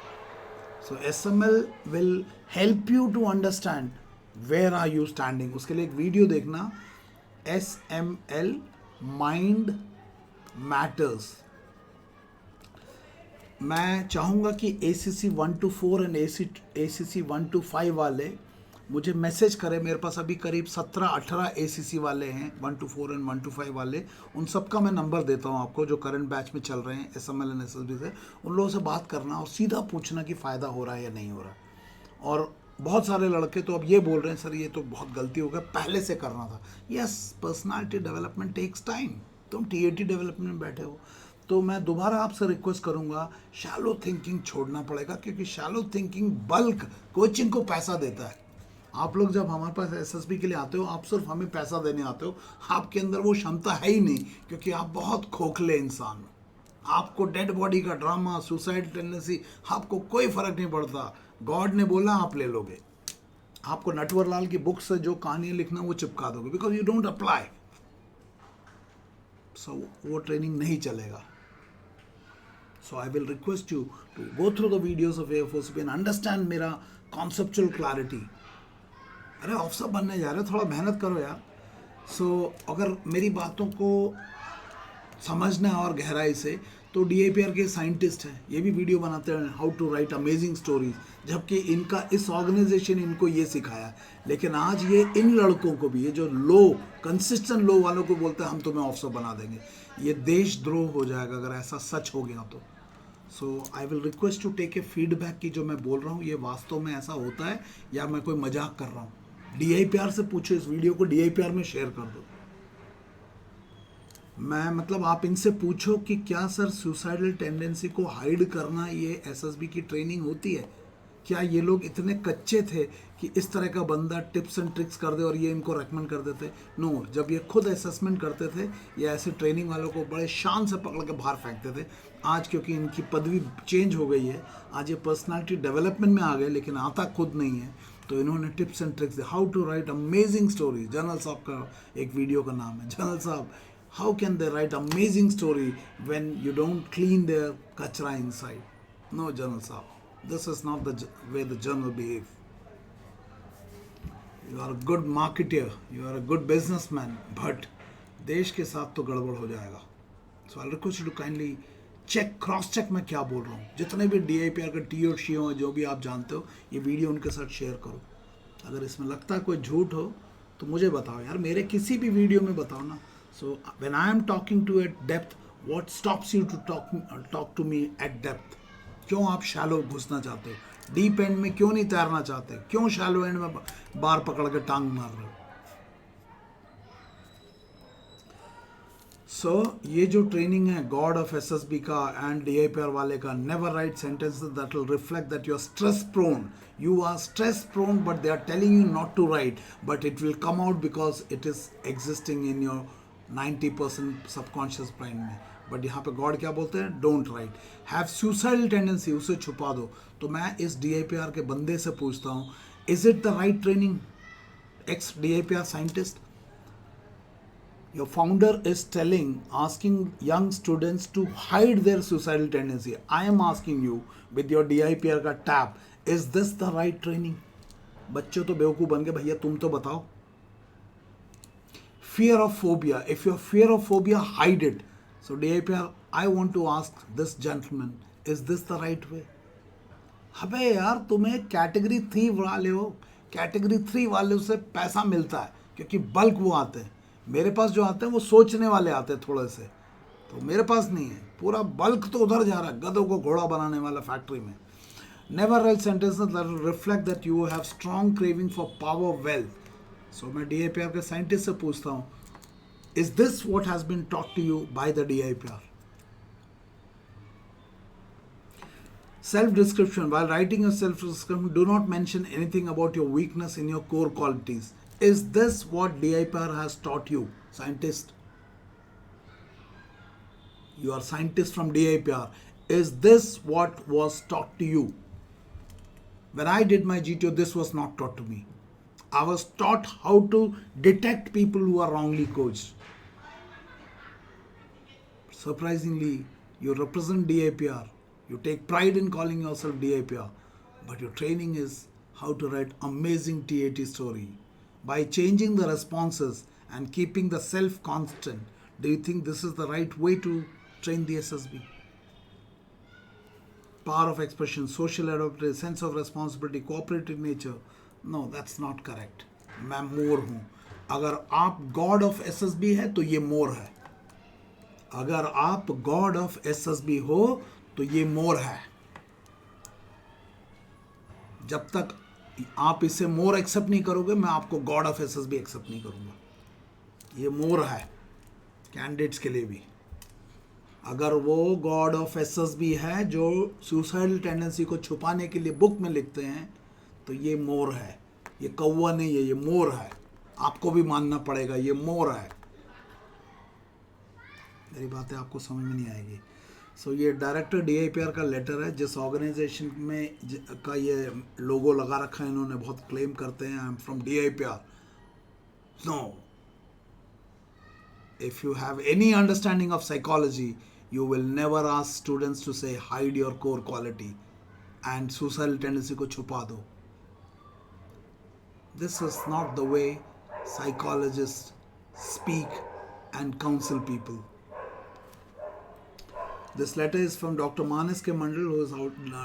So SML will help you to understand where are you standing. उसके लिए एक वीडियो देखना, एसएमएल माइंड मैटर्स। मैं चाहूँगा कि ACC 1 to 4 and ACC 1 to 5 वाले मुझे मैसेज करें। मेरे पास अभी करीब 17-18 ACC वाले हैं, 1 to 4 एंड 1 to 5 वाले। उन सब का मैं नंबर देता हूँ आपको, जो करंट बैच में चल रहे हैं SML एंड SSB से। उन लोगों से बात करना और सीधा पूछना कि फ़ायदा हो रहा है या नहीं हो रहा। और बहुत सारे लड़के तो अब ये बोल रहे हैं सर ये तो बहुत गलती हो गया, पहले से करना था। Yes, personality development takes time. तुम TAT डेवलपमेंट में बैठे हो, तो मैं दोबारा आपसे रिक्वेस्ट करूंगा, शैलो थिंकिंग छोड़ना पड़ेगा, क्योंकि शैलो थिंकिंग बल्क कोचिंग को पैसा देता है। आप लोग जब हमारे पास SSB के लिए आते हो, आप सिर्फ हमें पैसा देने आते हो, आपके अंदर वो क्षमता है ही नहीं, क्योंकि आप बहुत खोखले इंसान हो। आपको डेड बॉडी का ड्रामा, सुसाइड टेंडेंसी, आपको कोई फर्क नहीं पड़ता। गॉड ने बोला आप ले लोगे। आपको नटवर लाल की बुक से जो कहानियां लिखना वो चिपका दोगे, बिकॉज यू डोंट अप्लाई। सो वो ट्रेनिंग नहीं चलेगा। So I will request you to go through the videos of A4CP and understand मेरा conceptual clarity। अरे ऑफिसर बनने जा रहे हो, थोड़ा मेहनत करो यार। अगर मेरी बातों को समझना है और गहराई से, तो DIPR के साइंटिस्ट हैं, ये भी वीडियो बनाते हैं how to write amazing stories, जबकि इनका इस ऑर्गेनाइजेशन इनको ये सिखाया। लेकिन आज ये इन लड़कों को भी, ये जो लो कंसिस्टेंट लो वालों को बोलते हैं हम तुम्हें ऑफिसर बना देंगे, ये देशद्रोह हो जाएगा अगर ऐसा सच हो गया तो। So I will request to take a feedback कि जो मैं बोल रहा हूँ ये वास्तव में ऐसा होता है या मैं कोई मजाक कर रहा हूँ। DIPR से पूछो, इस वीडियो को DIPR में शेयर कर दो। मैं मतलब आप इनसे पूछो कि क्या सर सुसाइडल टेंडेंसी को हाइड करना ये SSB की ट्रेनिंग होती है? क्या ये लोग इतने कच्चे थे कि इस तरह का बंदा टिप्स एंड ट्रिक्स कर दे और ये इनको रेकमेंड कर देते? नो, जब ये खुद असेसमेंट करते थे, ये ऐसे ट्रेनिंग वालों को बड़े शान से पकड़ के बाहर फेंकते थे। आज क्योंकि इनकी पदवी चेंज हो गई है, आज ये पर्सनालिटी डेवलपमेंट में आ गए, लेकिन आता खुद नहीं है, तो इन्होंने tips and tricks, how to write amazing story. General साहब का एक वीडियो का नाम है, जनरल साहब how can they write amazing story when you don't clean their kachra inside? No, General Saab, this is not the way the journal behave. You are a good marketer, you are a good businessman, but देश के साथ तो गड़बड़ हो जाएगा। So I'll request you to kindly check, cross check मैं क्या बोल रहा हूँ। जितने भी DIPR के टी और शी हो, जो भी आप जानते हो, ये वीडियो उनके साथ शेयर करो। अगर इसमें लगता है कोई झूठ हो तो मुझे बताओ यार, मेरे किसी भी वीडियो में बताओ ना। So when I am talking to at depth, what stops you to talk to me at depth? क्यों आप शैलो घुसना चाहते हो? डीप एंड में क्यों नहीं तैरना चाहते? क्यों शैलो एंड में बार पकड़ के टांग मार रहे हो? सो ये जो ट्रेनिंग है गॉड ऑफ SSB का एंड DIPR वाले का, never write sentences that will reflect that you are stress prone. You are stress prone, but they are telling you not to write, but it will come out because it is existing in your 90% subconscious brain में। बट यहाँ पे गॉड क्या बोलते हैं? Don't write. Have suicidal tendency, उसे छुपा दो। तो मैं इस DIPR के बंदे से पूछता हूँ, is it the right training? X DIPR scientist, your founder is asking young students to hide their suicidal tendency. I am asking you with your DIPR का tap, is this the right training? बच्चों तो बेवकूफ़ बन गए, भैया तुम तो बताओ। Fear of phobia. If you have fear of phobia, hide it. So DIPR, I want to ask this gentleman, is this the right way? अबे यार, तुम्हें कैटेगरी 3 वाले हो, कैटेगरी 3 वाले से पैसा मिलता है क्योंकि बल्क वो आते हैं। मेरे पास जो आते हैं वो सोचने वाले आते हैं थोड़े से, तो मेरे पास नहीं है। पूरा बल्क तो उधर जा रहा है, गधों को घोड़ा बनाने वाला फैक्ट्री में। Never write sentences that reflect that you have strong craving for power wealth. So मैं DIPR के साइंटिस्ट से पूछता हूँ, is this what has been taught to you by the DIPR? Self description. While writing your self description, do not mention anything about your weakness in your core qualities. Is this what DIPR has taught you, scientist? You are scientist from DIPR. Is this what was taught to you? When I did my GTO, this was not taught to me. I was taught how to detect people who are wrongly coached. Surprisingly, you represent DIPR. You take pride in calling yourself DIPR. But your training is how to write amazing TAT story. By changing the responses and keeping the self constant, do you think this is the right way to train the SSB? Power of expression, social adaptability, sense of responsibility, cooperative nature. No, that's not correct. मैं मोर हूं. अगर आप गॉड ऑफ SSB है तो ये मोर है. अगर आप गॉड ऑफ SSB हो तो ये मोर है. जब तक आप इसे मोर एक्सेप्ट नहीं करोगे, मैं आपको गॉड ऑफ SSB एक्सेप्ट नहीं करूंगा. ये मोर है कैंडिडेट्स के लिए भी. अगर वो गॉड ऑफ SSB है जो सुसाइडल टेंडेंसी को छुपाने के लिए बुक में लिखते हैं, तो ये मोर है. ये कौवा नहीं है, ये मोर है. आपको भी मानना पड़ेगा, ये मोर है. मेरी बातें आपको समझ में नहीं आएगी. सो ये डायरेक्टर DIPR का लेटर है. जिस ऑर्गेनाइजेशन में का ये लोगो लगा रखा है, इन्होंने बहुत क्लेम करते हैं I am from DIPR. No, if you have any understanding of psychology, you will never ask students to say hide your core quality and suicidal tendency को छुपा दो. This is not the way psychologists speak and counsel people. This letter is from Dr. Manas K. Mandal, who is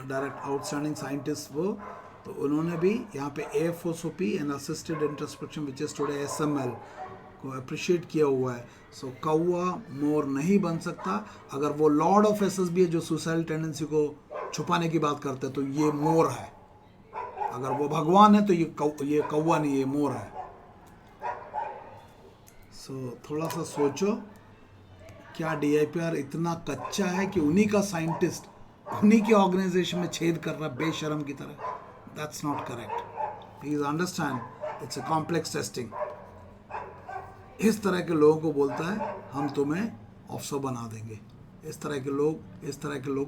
direct outstanding scientist. वो तो उन्होंने भी यहाँ पे AFOSOP and assisted introspection which is today SML को अप्रिशिएट किया हुआ है. सो कौवा मोर नहीं बन सकता. अगर वो लॉर्ड ऑफ SSB है जो सुसाइडल टेंडेंसी को छुपाने की बात करते हैं, तो ये मोर है. अगर वो भगवान है तो ये कौवा नहीं, ये मोर है. सो थोड़ा सा सोचो, क्या DIPR इतना कच्चा है कि उन्हीं का साइंटिस्ट उन्हीं के ऑर्गेनाइजेशन में छेद कर रहा है बेशरम की तरह? That's not correct. Please understand, it's a complex testing. इस तरह के लोगों को बोलता है हम तुम्हें ऑफिसर बना देंगे. इस तरह के लोग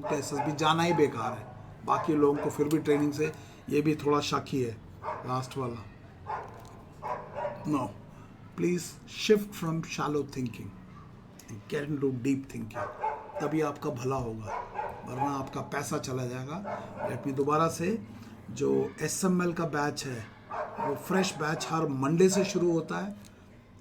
तो SSB जाना ही बेकार है. बाकी लोगों को फिर भी ट्रेनिंग से ये भी थोड़ा शक ही है. लास्ट वाला, no, please shift from shallow thinking and get into deep thinking. तभी आपका भला होगा, वरना आपका पैसा चला जाएगा. लेट मी दोबारा से, जो SML का बैच है वो फ्रेश बैच हर मंडे से शुरू होता है,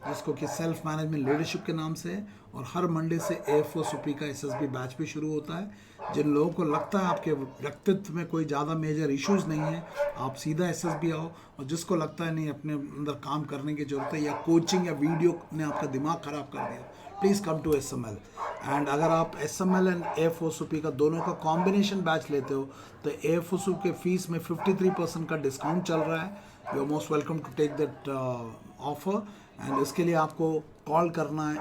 जिसको कि सेल्फ मैनेजमेंट लीडरशिप के नाम से है. और हर मंडे से AFOSOP का SSB बैच भी शुरू होता है. जिन लोगों को लगता है आपके व्यक्तित्व में कोई ज़्यादा मेजर इश्यूज नहीं है, आप सीधा SSB आओ. और जिसको लगता है नहीं अपने अंदर काम करने की ज़रूरत है, या कोचिंग या वीडियो ने आपका दिमाग ख़राब कर दिया, please come to SML. And अगर आप SML एंड AFOSOP का दोनों का कॉम्बिनेशन बैच लेते हो, तो AFOSOP के फीस में 53% का डिस्काउंट चल रहा है. You are most welcome to take that offer. And इसके लिए आपको कॉल करना है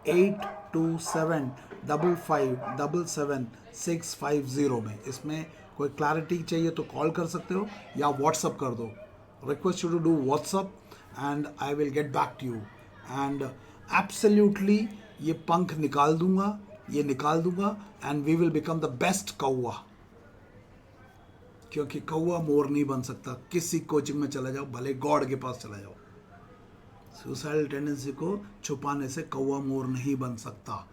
82275577 में. इसमें कोई क्लैरिटी चाहिए तो कॉल कर सकते हो या व्हाट्सअप कर दो. Request you to do WhatsApp and I will get back to you. And absolutely ये पंख निकाल दूंगा and we will become the best कौवा. क्योंकि कौवा मोर नहीं बन सकता. किसी कोचिंग में चला जाओ, भले गॉड के पास चला जाओ, सुसाइडल टेंडेंसी को छुपाने से कौवा मोर नहीं बन सकता.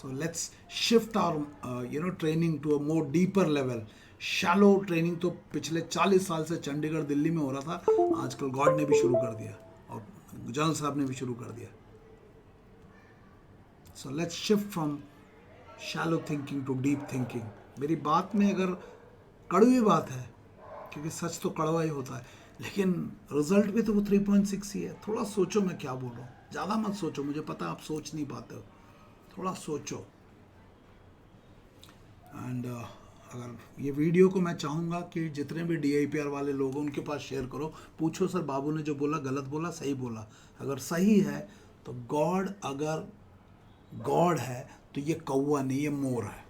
So let's shift our training to a more deeper level. Shallow training तो पिछले 40 साल से चंडीगढ़ दिल्ली में हो रहा था, आजकल गॉड ने भी शुरू कर दिया और जनरल साहब ने भी शुरू कर दिया. So let's shift from shallow thinking to deep thinking. मेरी बात में अगर कड़वी बात है, क्योंकि सच तो कड़वा ही होता है, लेकिन रिजल्ट भी तो वो 3.6 ही है. थोड़ा सोचो मैं क्या बोल रहा हूँ. ज़्यादा मत सोचो, मुझे पता आप सोच नहीं पाते हो. थोड़ा सोचो. एंड अगर ये वीडियो को मैं चाहूँगा कि जितने भी DIPR वाले लोग हैं उनके पास शेयर करो. पूछो सर बाबू ने जो बोला गलत बोला, सही बोला? अगर सही है तो अगर गॉड है तो ये कौवा नहीं, ये मोर है.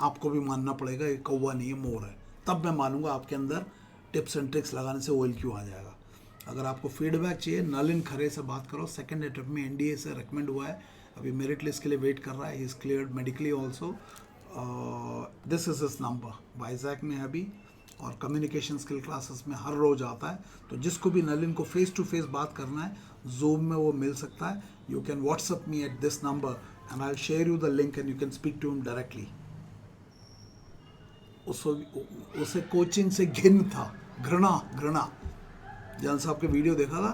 आपको भी मानना पड़ेगा ये कौवा नहीं है, मोर है, तब मैं मानूंगा आपके अंदर टिप्स एंड ट्रिक्स लगाने से OLQ आ जाएगा। अगर आपको फीडबैक चाहिए, नलिन खरे से बात करो, सेकंड अटेम्प्ट में NDA से रिकमेंड हुआ है, अभी मेरिट लिस्ट के लिए वेट कर रहा है, he is cleared medically also. This is his number, Vizag में है अभी, और कम्युनिकेशन स्किल क्लासेस में हर रोज आता है। तो जिसको भी नलिन को फेस टू फेस बात करना है, जूम में वो मिल सकता है। You can WhatsApp me at this number and I will share you the link and you can speak to him directly. उसे कोचिंग से घिन था, घृणा। जन साहब के वीडियो देखा था,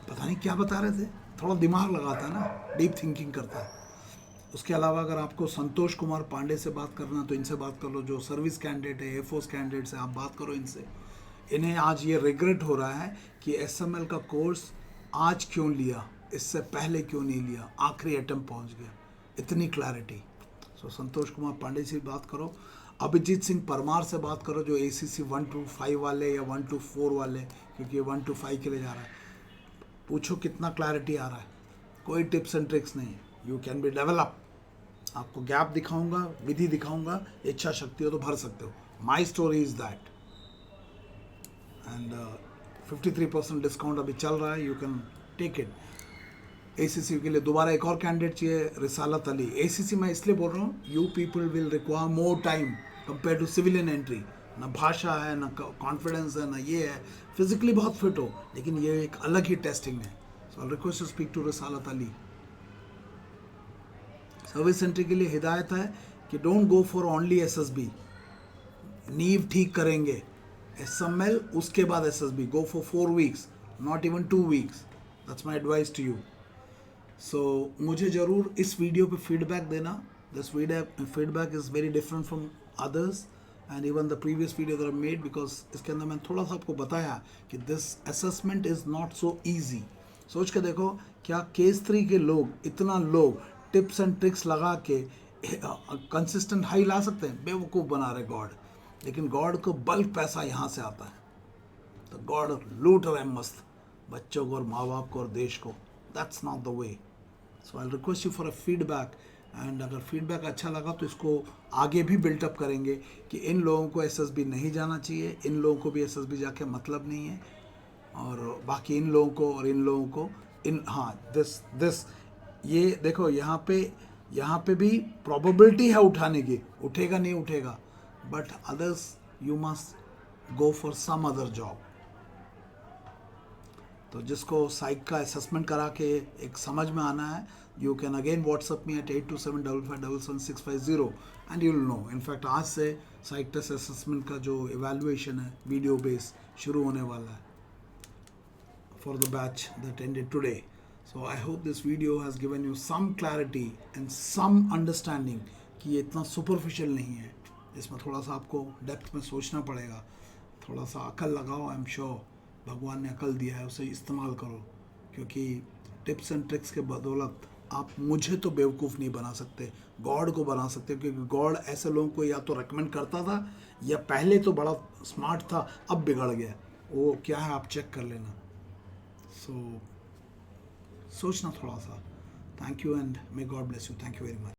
पता नहीं क्या बता रहे थे, थोड़ा दिमाग लगाता है ना, डीप थिंकिंग करता है। उसके अलावा अगर आपको संतोष कुमार पांडे से बात करना तो इनसे बात कर लो, जो सर्विस कैंडिडेट है, एयरफोर्स कैंडिडेट से आप बात करो इनसे। इन्हें आज ये रिग्रेट हो रहा है कि SML का कोर्स आज क्यों लिया, इससे पहले क्यों नहीं लिया, आखिरी अटेम्प्ट पहुंच गया, इतनी क्लैरिटी। सो संतोष कुमार पांडे से बात करो। अभिजीत सिंह परमार से बात करो, जो ACC 1 to 5 वाले या 1 to 4 वाले, क्योंकि 1 to 5 के लिए जा रहा है। पूछो कितना क्लैरिटी आ रहा है, कोई टिप्स एंड ट्रिक्स नहीं। यू कैन बी डेवलप, आपको गैप दिखाऊंगा, विधि दिखाऊंगा, इच्छा शक्ति हो तो भर सकते हो। My story is that. And 53% discount अभी चल रहा है, you can take it. ACC के लिए दोबारा एक और कैंडिडेट चाहिए, रिसालत अली। ACC मैं इसलिए बोल रहा हूँ, you people will require more time compare to civilian entry. ना भाषा है, ना कॉन्फिडेंस है, ना ये है, फिजिकली बहुत फिट हो, लेकिन ये एक अलग ही टेस्टिंग है। So I request to speak to Risalat Ali. Service centre के लिए हिदायत है कि don't go for only SSB, नींव ठीक करेंगे, SML उसके बाद SSB, go for 4 weeks, not even 2 weeks। That's my advice to you. So मुझे ज़रूर इस वीडियो पे फीडबैक देना। This feedback is very different from others and even the previous video that I made, because इसके अंदर मैंने थोड़ा सा आपको बताया कि this assessment is not so easy. सोच के देखो, क्या केस 3 के लोग इतना लोग टिप्स एंड ट्रिक्स लगा के कंसिस्टेंट हाई ला सकते हैं? बेवकूफ़ बना रहे गॉड। लेकिन गॉड को बल्क पैसा यहाँ से आता है, तो गॉड लूट रहे मस्त बच्चों को और माँ बाप को और देश को। That's not the way. So I request you for a feedback, and अगर फीडबैक अच्छा लगा तो इसको आगे भी बिल्टअप करेंगे कि इन लोगों को SSB नहीं जाना चाहिए, इन लोगों को भी SSB जाके मतलब नहीं है, और बाकी इन लोगों को और इन लोगों को इन, हाँ दिस ये देखो, यहाँ पे भी प्रोबेबिलिटी है उठाने की, उठेगा नहीं उठेगा, but others you must go for some other job. तो जिसको साइक का असेसमेंट करा के एक समझ में आना है, you can again WhatsApp me at 8275551750 and you will know. In fact आज से साइक टेस्ट असेसमेंट का जो इवैल्यूएशन है वीडियो बेस शुरू होने वाला है for the batch that ended today. So I hope this video has given you some clarity and some understanding कि ये इतना superficial नहीं है, इसमें थोड़ा सा आपको डेप्थ में सोचना पड़ेगा, थोड़ा सा अकल लगाओ। आई एम श्योर भगवान ने अकल दिया है, उसे इस्तेमाल करो, क्योंकि टिप्स एंड ट्रिक्स के बदौलत आप मुझे तो बेवकूफ़ नहीं बना सकते, गॉड को बना सकते, क्योंकि गॉड ऐसे लोगों को या तो रेकमेंड करता था, या पहले तो बड़ा स्मार्ट था अब बिगड़ गया। वो क्या है आप चेक कर लेना। सो सोचना थोड़ा सा। Thank you and may God bless you. Thank you very much.